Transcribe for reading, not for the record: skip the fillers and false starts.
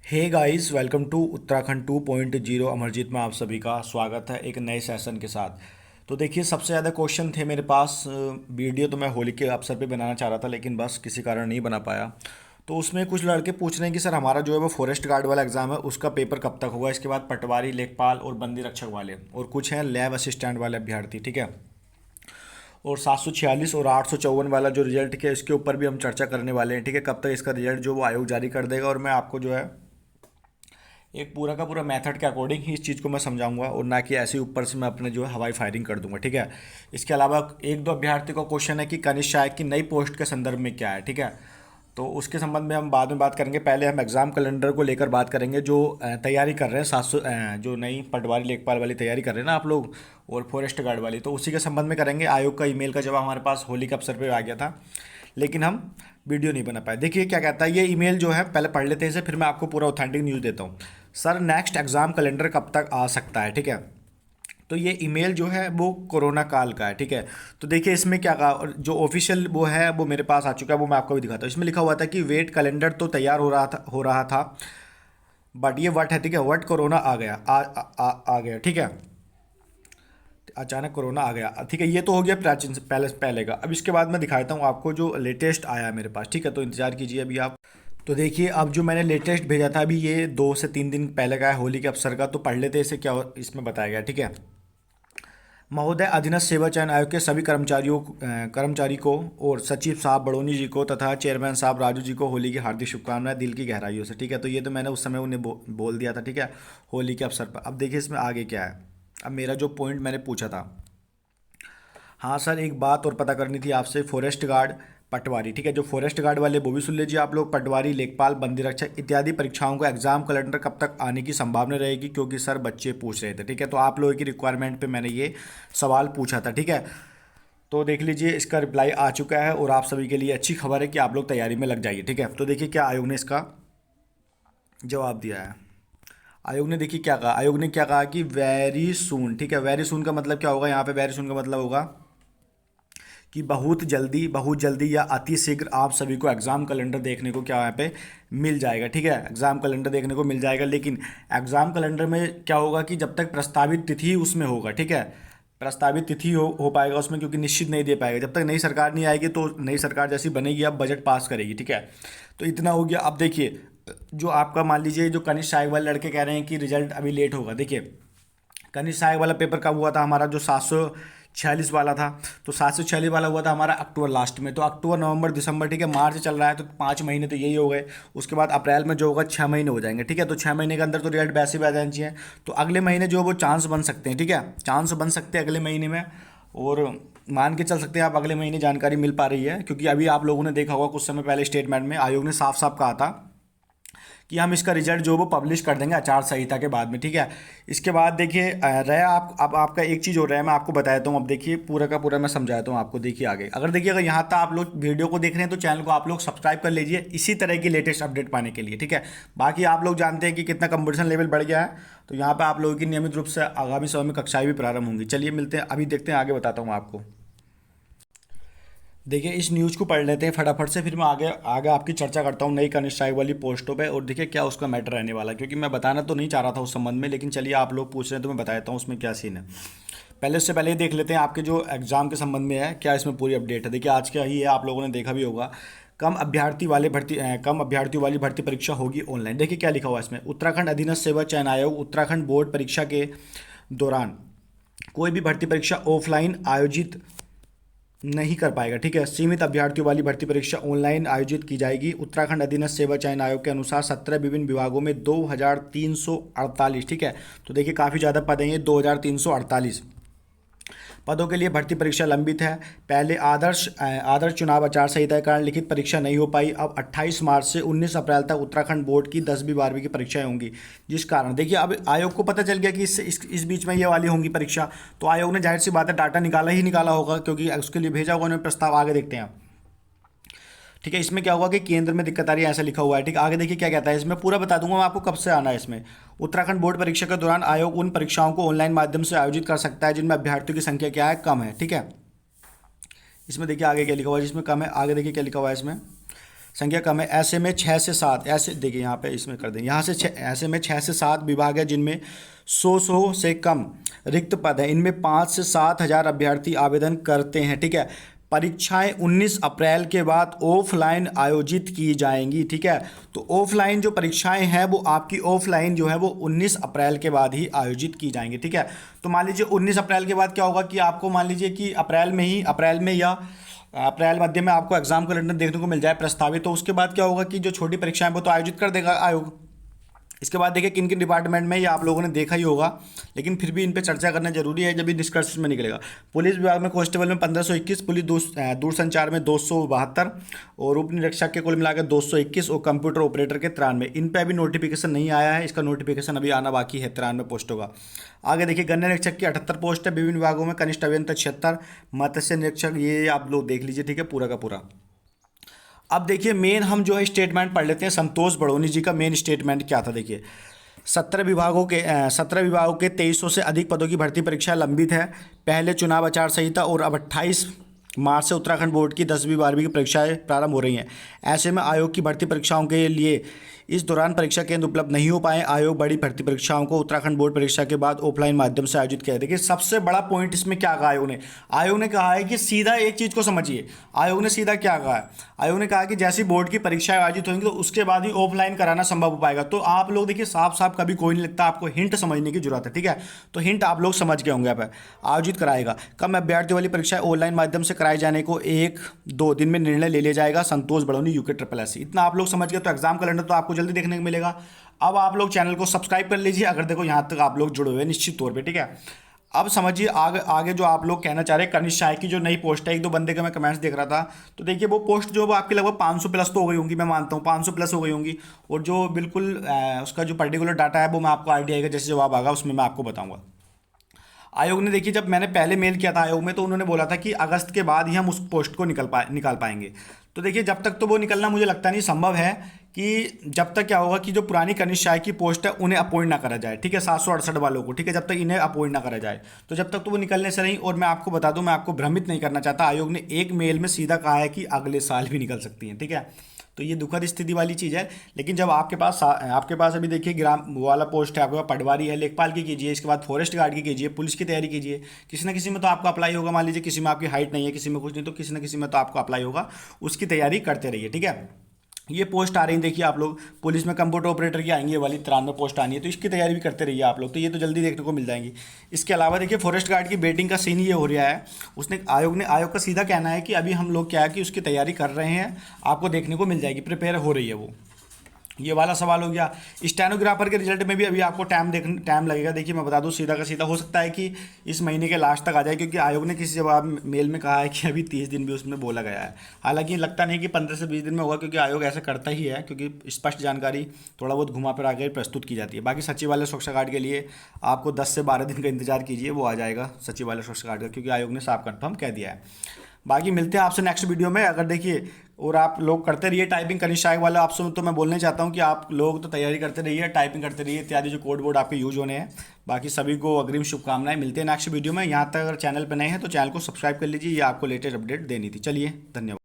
Hey guys, welcome to Uttarakhand 2.0। Amarjeet में आप सभी का स्वागत है एक नए सेशन के साथ। तो देखिए, सबसे ज़्यादा क्वेश्चन थे मेरे पास। वीडियो तो मैं होली के अवसर पे बनाना चाह रहा था, लेकिन बस किसी कारण नहीं बना पाया। तो उसमें कुछ लड़के पूछ रहे हैं कि सर, हमारा जो है वो फॉरेस्ट गार्ड वाला एग्ज़ाम है, उसका पेपर कब तक होगा। इसके बाद पटवारी, लेखपाल और बंदी रक्षक वाले, और कुछ हैं लैब असिस्टेंट वाले अभ्यर्थी, ठीक है। और 746 और 854 वाला जो रिजल्ट है, इसके ऊपर भी हम चर्चा करने वाले हैं, ठीक है। कब तक इसका रिजल्ट जो वो आयोग जारी कर देगा, और मैं आपको जो है एक पूरा का पूरा मेथड के अकॉर्डिंग ही इस चीज़ को मैं समझाऊंगा, और ना कि ऐसे ऊपर से मैं अपने जो है हवाई फायरिंग कर दूंगा, ठीक है। इसके अलावा एक दो अभ्यर्थी का क्वेश्चन है कि कनिष्ठ सहायक की नई पोस्ट के संदर्भ में क्या है, ठीक है। तो उसके संबंध में हम बाद में बात करेंगे। पहले हम एग्ज़ाम कैलेंडर को लेकर बात करेंगे। जो तैयारी कर रहे हैं 700 जो नई पटवारी लेखपाल वाली तैयारी कर रहे हैं ना आप लोग, और फॉरेस्ट गार्ड वाली, तो उसी के संबंध में करेंगे। आयोग का ईमेल का जवाब हमारे पास होली के अवसर पर आ गया था, लेकिन हम वीडियो नहीं बना पाए। देखिए क्या कहता है ये ईमेल जो है, पहले पढ़ लेते हैं इसे, फिर मैं आपको पूरा ऑथेंटिक न्यूज़ देता हूँ। सर, नेक्स्ट एग्ज़ाम कैलेंडर कब तक आ सकता है, ठीक है। तो ये ईमेल जो है वो कोरोना काल का है, ठीक है। तो देखिए इसमें क्या कहा, और जो ऑफिशियल वो है वो मेरे पास आ चुका है, वो मैं आपको भी दिखाता हूँ। इसमें लिखा हुआ था कि वेट कैलेंडर तो तैयार हो रहा था, बट ये वट है, ठीक है। वट कोरोना आ गया, आ गया, ठीक है। अचानक कोरोना आ गया, ठीक है। ये तो हो गया प्राचीन से पहले का। अब इसके बाद मैं दिखाता हूँ आपको जो लेटेस्ट आया है मेरे पास, ठीक है। तो इंतजार कीजिए अभी आप। तो देखिए, अब जो मैंने लेटेस्ट भेजा था, अभी ये 2 से 3 दिन पहले का है, होली के अवसर का। तो पढ़ लेते हैं इसे, क्या इसमें बताया गया, ठीक है। महोदय, अधीनस्थ सेवा चयन आयोग के सभी कर्मचारी को और सचिव साहब बड़ोनी जी को तथा चेयरमैन साहब राजू जी को होली की हार्दिक शुभकामनाएं दिल की गहराइयों से, ठीक है। तो ये तो मैंने उस समय उन्हें बोल दिया था, ठीक है, होली के अवसर पर। अब देखिए इसमें आगे क्या है। अब मेरा जो पॉइंट मैंने पूछा था, हाँ सर, एक बात और पता करनी थी आपसे। फॉरेस्ट गार्ड, पटवारी, ठीक है, जो फॉरेस्ट गार्ड वाले वो भी सुन लीजिए आप लोग। पटवारी, लेखपाल, बंदी रक्षक इत्यादि परीक्षाओं का एग्जाम कैलेंडर कब तक आने की संभावना रहेगी, क्योंकि सर बच्चे पूछ रहे थे, ठीक है। तो आप लोगों की रिक्वायरमेंट पे मैंने ये सवाल पूछा था, ठीक है। तो देख लीजिए, इसका रिप्लाई आ चुका है, और आप सभी के लिए अच्छी खबर है कि आप लोग तैयारी में लग जाइए, ठीक है। तो देखिए क्या आयोग ने इसका जवाब दिया है। आयोग ने देखिए क्या कहा। आयोग ने क्या कहा कि वेरी सून, ठीक है। वेरी सून का मतलब क्या होगा, यहाँ पे वेरी सून का मतलब होगा कि बहुत जल्दी या अति शीघ्र आप सभी को एग्ज़ाम कैलेंडर देखने को क्या यहाँ पे मिल जाएगा, ठीक है। एग्ज़ाम कैलेंडर देखने को मिल जाएगा, लेकिन एग्ज़ाम कैलेंडर में क्या होगा कि जब तक प्रस्तावित तिथि उसमें होगा, ठीक है। प्रस्तावित तिथि हो पाएगा उसमें, क्योंकि निश्चित नहीं दे पाएगा जब तक नई सरकार नहीं आएगी। तो नई सरकार जैसी बनेगी, अब बजट पास करेगी, ठीक है। तो इतना हो गया। अब देखिए, जो आपका मान लीजिए जो कनिष्ठ सहायक वाले लड़के कह रहे हैं कि रिजल्ट अभी लेट होगा। देखिए, कनिष्ठ सहायक वाला पेपर कब हुआ था हमारा, जो 746 वाला था। तो 746 वाला हुआ था हमारा अक्टूबर लास्ट में। तो अक्टूबर, नवंबर, दिसंबर, ठीक है, मार्च चल रहा है, तो 5 महीने तो यही हो गए। उसके बाद अप्रैल में जो होगा 6 महीने हो जाएंगे, ठीक है। तो 6 महीने के अंदर तो रिजल्ट वैसे भी आ जाना चाहिए। तो अगले महीने जो वो चांस बन सकते हैं, ठीक है, चांस बन सकते हैं अगले महीने में। और मान के चल सकते हैं आप अगले महीने जानकारी मिल पा रही है, क्योंकि अभी आप लोगों ने देखा होगा कुछ समय पहले स्टेटमेंट में आयोग ने साफ साफ कहा था कि हम इसका रिजल्ट जो वो पब्लिश कर देंगे आचार संहिता के बाद में, ठीक है। इसके बाद देखिए रहा आप, अब आपका एक चीज़ हो रहा है, मैं आपको बता देता हूँ। अब देखिए पूरा का पूरा मैं समझाता हूँ आपको। देखिए आगे, अगर देखिए अगर यहाँ तक आप लोग वीडियो को देख रहे हैं तो चैनल को आप लोग सब्सक्राइब कर लीजिए इसी तरह की लेटेस्ट अपडेट पाने के लिए, ठीक है। बाकी आप लोग जानते हैं कि कितना कंपटीशन लेवल बढ़ गया है। तो यहाँ पर आप लोगों की नियमित रूप से आगामी समय में कक्षाएं भी प्रारंभ होंगी। चलिए मिलते हैं, अभी देखते हैं, आगे बताता हूँ आपको। देखिए इस न्यूज़ को पढ़ लेते हैं फटाफट से, फिर मैं आगे आगे आपकी चर्चा करता हूँ नई कनिष्ठ सहायक वाली पोस्टों पे, और देखिए क्या उसका मैटर रहने वाला है। क्योंकि मैं बताना तो नहीं चाह रहा था उस संबंध में, लेकिन चलिए आप लोग पूछ रहे हैं तो मैं बताता हूँ उसमें क्या सीन है। पहले उससे पहले ये देख लेते हैं आपके जो एग्ज़ाम के संबंध में है, क्या इसमें पूरी अपडेट है। देखिए आज क्या ही है, आप लोगों ने देखा भी होगा। कम अभ्यर्थियों वाली भर्ती परीक्षा होगी ऑनलाइन। देखिए क्या लिखा हुआ है इसमें। उत्तराखंड अधीनस्थ सेवा चयन आयोग उत्तराखंड बोर्ड परीक्षा के दौरान कोई भी भर्ती परीक्षा ऑफलाइन आयोजित नहीं कर पाएगा, ठीक है। सीमित अभ्यर्थियों वाली भर्ती परीक्षा ऑनलाइन आयोजित की जाएगी। उत्तराखंड अधीनस्थ सेवा चयन आयोग के अनुसार 17 विभिन्न विभागों में 2348, ठीक है। तो देखिए काफ़ी ज़्यादा पद हैं ये, 2348 पदों के लिए भर्ती परीक्षा लंबित है। पहले आदर्श चुनाव आचार संहिता के कारण लिखित परीक्षा नहीं हो पाई। अब 28 मार्च से 19 अप्रैल तक उत्तराखंड बोर्ड की 10वीं 12वीं की परीक्षाएं होंगी, जिस कारण देखिए अब आयोग को पता चल गया कि इस बीच में ये वाली होंगी परीक्षा। तो आयोग ने जाहिर सी बात है डाटा निकाला होगा, क्योंकि उसके लिए भेजा होगा उन्होंने प्रस्ताव। आगे देखते हैं, ठीक है। इसमें क्या होगा कि केंद्र में दिक्कत आ रही है, ऐसा लिखा हुआ है, ठीक है। आगे देखिए क्या कहता है, इसमें पूरा बता दूंगा मैं आपको कब से आना है इसमें। उत्तराखंड बोर्ड परीक्षा के दौरान आयोग उन परीक्षाओं को ऑनलाइन माध्यम से आयोजित कर सकता है जिनमें अभ्यर्थियों की संख्या क्या है, कम है, ठीक है। इसमें देखिए आगे क्या लिखा हुआ है, जिसमें कम है। आगे देखिए क्या लिखा हुआ है इसमें। संख्या कम है, ऐसे में 6 से 7, ऐसे देखिए यहाँ पे इसमें कर देंगे, यहाँ से 6, ऐसे में 6 से 7 विभाग है जिनमें 100 से कम रिक्त पद है। इनमें 5 से 7 हज़ार अभ्यर्थी आवेदन करते हैं। ठीक है, परीक्षाएं 19 अप्रैल के बाद ऑफलाइन आयोजित की जाएंगी। ठीक है, तो ऑफलाइन जो परीक्षाएं हैं वो आपकी ऑफलाइन जो है वो 19 अप्रैल के बाद ही आयोजित की जाएंगी। ठीक है, तो मान लीजिए 19 अप्रैल के बाद क्या होगा कि आपको मान लीजिए कि अप्रैल में या अप्रैल मध्य में आपको एग्जाम कैलेंडर देखने को मिल जाए प्रस्तावित, तो उसके बाद क्या होगा कि जो छोटी परीक्षाएं वो तो आयोजित कर देगा आयोग। इसके बाद देखिए किन किन डिपार्टमेंट में, ये आप लोगों ने देखा ही होगा, लेकिन फिर भी इन पे चर्चा करना जरूरी है जब भी निष्कर्ष में निकलेगा। पुलिस विभाग में कांस्टेबल में 1521, पुलिस दूरसंचार में 272 और उप निरीक्षक के कुल मिलाकर 221 और कंप्यूटर ऑपरेटर के 93। इन पे अभी नोटिफिकेशन नहीं आया है, इसका नोटिफिकेशन अभी आना बाकी है, 93 पोस्ट होगा। आगे देखिए गन्ना निरीक्षक की 78 पोस्ट है विभिन्न विभागों में, कनिष्ठ अभियंता 76, मत्स्य निरीक्षक, ये आप लोग देख लीजिए। ठीक है, पूरा का पूरा। अब देखिए मेन हम जो है स्टेटमेंट पढ़ लेते हैं, संतोष बड़ोनी जी का मेन स्टेटमेंट क्या था। देखिए 17 विभागों के 2300 से अधिक पदों की भर्ती परीक्षा लंबित है। पहले चुनाव आचार संहिता और अब 28 मार्च से उत्तराखंड बोर्ड की 10वीं 12वीं की परीक्षाएं प्रारंभ हो रही हैं। ऐसे में आयोग की भर्ती परीक्षाओं के लिए इस दौरान परीक्षा केंद्र उपलब्ध नहीं हो पाए। आयोग बड़ी भर्ती परीक्षाओं को उत्तराखंड बोर्ड परीक्षा के बाद ऑफलाइन माध्यम से आयोजित किया। देखिए सबसे बड़ा पॉइंट इसमें क्या कहा आयोग ने कहा है कि सीधा एक चीज़ को समझिए। आयोग ने सीधा क्या कहा है, आयोग ने कहा कि जैसी बोर्ड की परीक्षाएं आयोजित होंगी तो उसके बाद ही ऑफलाइन कराना संभव हो पाएगा। तो आप लोग देखिए साफ साफ कभी कोई नहीं लगता, आपको हिंट समझने की जरूरत है। ठीक है, तो हिंट आप लोग समझ गए होंगे। आप आयोजित कराएगा, कम अभ्यर्थी वाली परीक्षाएं ऑनलाइन माध्यम से कराए जाने को 1-2 दिन में निर्णय ले लिया जाएगा। संतोष बड़ोनी यूके SSSC, इतना आप लोग समझ गए तो एग्जाम कैलेंडर तो आपको जल्दी देखने को मिलेगा। अब आप लोग चैनल को सब्सक्राइब कर लीजिए अगर देखो यहाँ तक आप लोग जुड़े हुए हैं निश्चित तौर पे। ठीक है, अब समझिए आगे जो आप लोग कहना चाह रहे हैं, कनिष्ठ सहायक की जो नई पोस्ट है, एक दो बंदे का मैं कमेंट्स देख रहा था, तो देखिए वो पोस्ट जो आपकी लगभग 500 प्लस तो हो गई होंगी, मैं मानता हूँ 500 प्लस हो गई होंगी। और जो बिल्कुल उसका जो पर्टिकुलर डाटा है वो मैं आपको आइडिया आएगा, जैसे जवाब आएगा उसमें मैं आपको बताऊँगा। आयोग ने देखिए जब मैंने पहले मेल किया था आयोग में तो उन्होंने बोला था कि अगस्त के बाद ही हम उस पोस्ट को निकाल पाएंगे। तो देखिए जब तक तो वो निकलना मुझे लगता नहीं संभव है, कि जब तक क्या होगा कि जो पुरानी कनिष्ठ सहायक की पोस्ट है उन्हें अपॉइंट ना करा जाए। ठीक है, 768 वालों को, ठीक है, जब तक इन्हें अपॉइंट ना करा जाए तो जब तक तो वो निकलने से नहीं। और मैं आपको बता दूं, मैं आपको भ्रमित नहीं करना चाहता, आयोग ने एक मेल में सीधा कहा है कि अगले साल भी निकल सकती हैं। ठीक है, तो ये दुखद स्थिति वाली चीज़ है। लेकिन जब आपके पास अभी देखिए ग्राम वाला पोस्ट है, आपके पास पटवारी है, लेखपाल की कीजिए, इसके बाद फॉरेस्ट गार्ड की कीजिए, पुलिस की तैयारी कीजिए, किसी ना किसी में तो आपको अप्लाई होगा। मान लीजिए किसी में आपकी हाइट नहीं है, किसी में कुछ नहीं, तो किसी ना किसी में तो आपको अप्लाई होगा, उसकी तैयारी करते रहिए। ठीक है, ये पोस्ट आ रही है देखिए आप लोग, पुलिस में कंप्यूटर ऑपरेटर की आएंगी, ये वाली 93 पोस्ट आनी है, तो इसकी तैयारी भी करते रहिए आप लोग, तो ये तो जल्दी देखने को मिल जाएंगी। इसके अलावा देखिए फॉरेस्ट गार्ड की बेटिंग का सीन ये हो रहा है, आयोग का सीधा कहना है कि अभी हम लोग क्या है कि उसकी तैयारी कर रहे हैं, आपको देखने को मिल जाएगी, प्रिपेयर हो रही है वो। ये वाला सवाल हो गया। स्टेनोग्राफर के रिजल्ट में भी अभी आपको टाइम लगेगा। देखिए मैं बता दूं सीधा का सीधा, हो सकता है कि इस महीने के लास्ट तक आ जाए, क्योंकि आयोग ने किसी जवाब मेल में कहा है कि अभी 30 दिन भी उसमें बोला गया है। हालांकि लगता नहीं कि 15 से 20 दिन में होगा, क्योंकि आयोग ऐसा करता ही है, क्योंकि स्पष्ट जानकारी थोड़ा बहुत घुमा फिरा के प्रस्तुत की जाती है। बाकी सचिवालय सुरक्षा गार्ड के लिए आपको 10 से 12 दिन का इंतजार कीजिए, वो आ जाएगा सचिवालय सुरक्षा गार्ड का, क्योंकि आयोग ने साफ कन्फर्म कह दिया है। बाकी मिलते हैं आपसे नेक्स्ट वीडियो में। अगर देखिए और आप लोग करते रहिए टाइपिंग, कनिष्ठ सहायक वाला आपसे तो मैं बोलना चाहता हूं कि आप लोग तो तैयारी करते रहिए, टाइपिंग करते रहिए, इत्यादि जो कोड बोर्ड आपके यूज होने हैं। बाकी सभी को अग्रिम शुभकामनाएं। मिलते हैं नेक्स्ट वीडियो में। यहाँ तक अगर चैनल पर नए हैं तो चैनल को सब्सक्राइब कर लीजिए, ये आपको लेटेस्ट अपडेट देनी थी। चलिए धन्यवाद।